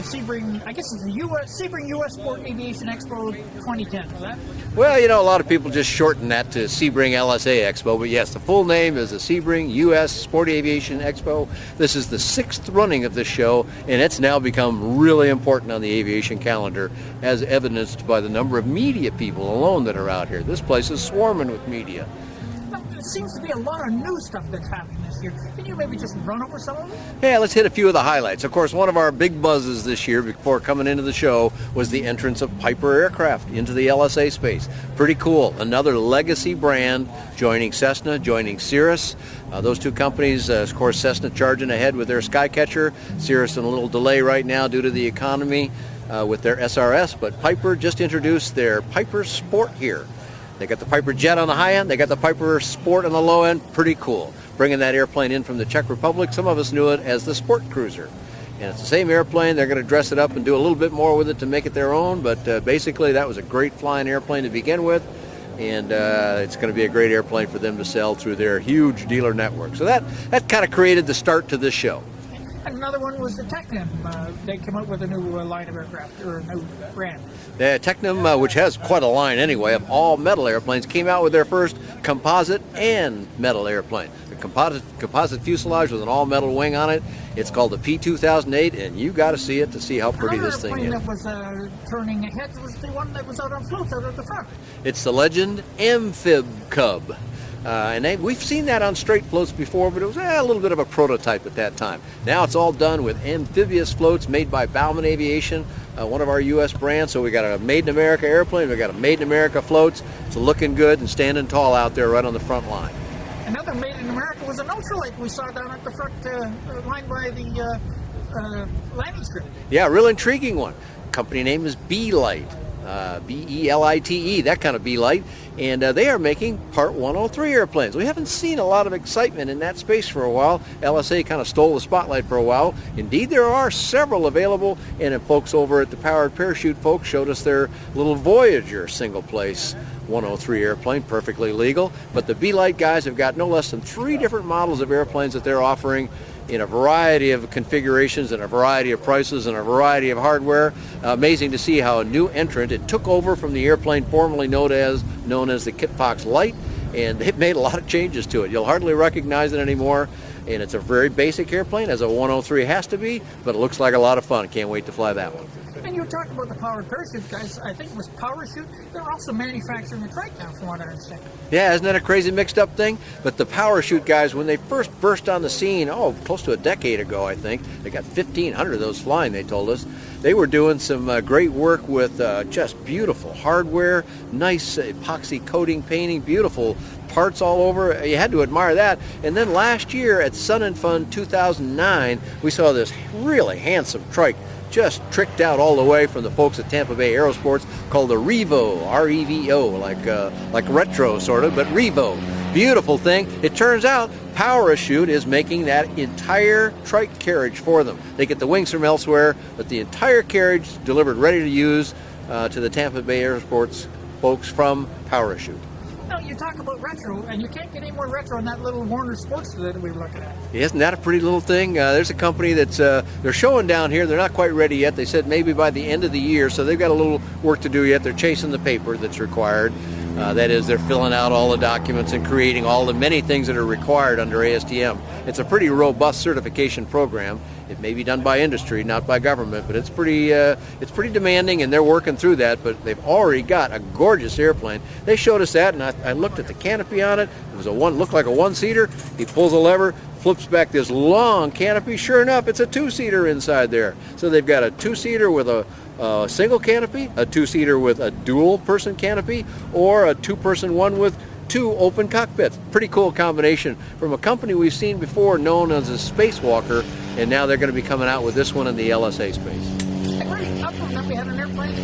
Sebring, I guess it's the Sebring U.S. Sport Aviation Expo 2010, is that? Well, you know, a lot of people just shorten that to Sebring LSA Expo, but yes, the full name is the Sebring U.S. Sport Aviation Expo. This is the 6th running of this show, and it's now become really important on the aviation calendar, as evidenced by the number of media people alone that are out here. This place is swarming with media. There seems to be a lot of new stuff that's happening this year. Can you maybe just run over some of it? Yeah, let's hit a few of the highlights. Of course, one of our big buzzes this year before coming into the show was the entrance of Piper Aircraft into the LSA space. Pretty cool. Another legacy brand joining Cessna, joining Cirrus. Those two companies, of course, Cessna charging ahead with their Skycatcher. Cirrus in a little delay right now due to the economy with their SRS, but Piper just introduced their Piper Sport here. They got the Piper Jet on the high end, they got the Piper Sport on the low end. Pretty cool. Bringing that airplane in from the Czech Republic. Some of us knew it as the Sport Cruiser. And it's the same airplane. They're going to dress it up and do a little bit more with it to make it their own, but basically that was a great flying airplane to begin with, and it's going to be a great airplane for them to sell through their huge dealer network. So that kind of created the start to this show. And another one was the Technim. They came out with a new line of aircraft, or a new brand. The Technim, which has quite a line anyway of all metal airplanes, came out with their first composite and metal airplane. The composite fuselage with an all-metal wing on it. It's called the P2008, and you got to see it to see how pretty this thing is. Another airplane that was turning ahead was the one that was out on floats out at the front. It's the Legend Amphib Cub. And we've seen that on straight floats before, but it was a little bit of a prototype at that time. Now it's all done with amphibious floats made by Bauman Aviation, one of our U.S. brands. So we got a Made in America airplane, we got a Made in America floats. It's looking good and standing tall out there right on the front line. Another Made in America was an ultralight we saw down at the front line by the landing strip. Yeah, real intriguing one. Company name is B-Light. B-E-L-I-T-E, that kind of B-Light, and they are making Part 103 airplanes. We haven't seen a lot of excitement in that space for a while. LSA kind of stole the spotlight for a while. Indeed, there are several available, and folks over at the Powered Parachute folks showed us their little Voyager single-place 103 airplane, perfectly legal. But the B-Light guys have got no less than 3 different models of airplanes that they're offering in a variety of configurations and a variety of prices and a variety of hardware. Amazing to see how a new entrant, it took over from the airplane formerly known as the Kitfox Light, and they've made a lot of changes to it. You'll hardly recognize it anymore, and it's a very basic airplane, as a 103 has to be, but it looks like a lot of fun. Can't wait to fly that one. And you were talking about the Powered Parachute guys. I think it was Parachute. They're also manufacturing the trike now, from what I understand. Yeah, isn't that a crazy mixed up thing? But the Parachute guys, when they first burst on the scene, close to a decade ago, I think, they got 1,500 of those flying, they told us. They were doing some great work with just beautiful hardware, nice epoxy coating painting, beautiful parts all over. You had to admire that. And then last year at Sun and Fun 2009, we saw this really handsome trike, just tricked out all the way from the folks at Tampa Bay Aerosports, called the Revo, R-E-V-O, like retro sort of, but Revo. Beautiful thing. It turns out Parachute is making that entire trike carriage for them. They get the wings from elsewhere, but the entire carriage delivered ready to use to the Tampa Bay Aerosports folks from Parachute. No, you talk about retro, and you can't get any more retro on that little Warner Sportster that we were looking at. Isn't that a pretty little thing? There's a company that's they're showing down here. They're not quite ready yet. They said maybe by the end of the year, so they've got a little work to do yet. They're chasing the paper that's required. That is, they're filling out all the documents and creating all the many things that are required under ASTM. It's a pretty robust certification program. It may be done by industry, not by government, but it's pretty demanding, and they're working through that. But they've already got a gorgeous airplane. They showed us that, and I looked at the canopy on it. It was looked like a one-seater. He pulls a lever, flips back this long canopy. Sure enough, it's a two-seater inside there. So they've got a two-seater with a single canopy, a two-seater with a dual-person canopy, or a two-person one with 2 open cockpits. Pretty cool combination from a company we've seen before known as a Spacewalker, and now they're going to be coming out with this one in the LSA space. Right up from them, we had an airplane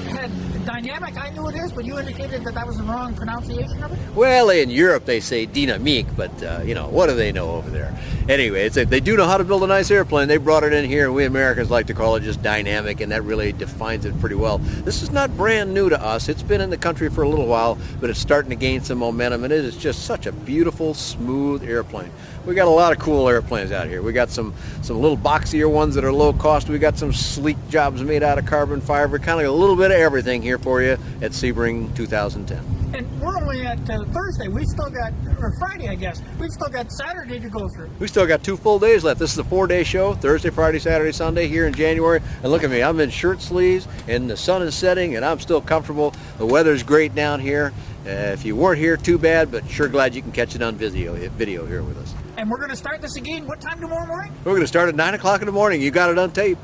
that had dynamic, I knew it is, but you indicated that that was the wrong pronunciation of it? Well, in Europe they say dynamique, but you know, what do they know over there? Anyway, they do know how to build a nice airplane. They brought it in here, and we Americans like to call it just dynamic, and that really defines it pretty well. This is not brand new to us. It's been in the country for a little while, but it's starting to gain some momentum, and it is just such a beautiful, smooth airplane. We got a lot of cool airplanes out here. We got some little boxier ones that are low cost. We got some sleek jobs made out of carbon fiber. Kind of a little bit of everything here for you at Sebring 2010. And we're only at Thursday. We still got, or Friday, I guess. We've still got Saturday to go through. We still got 2 full days left. This is a 4-day show, Thursday, Friday, Saturday, Sunday here in January. And look at me, I'm in shirt sleeves and the sun is setting and I'm still comfortable. The weather's great down here. If you weren't here, too bad, but sure glad you can catch it on video here with us. And we're going to start this again, what time tomorrow morning? We're going to start at 9 o'clock in the morning. You got it on tape.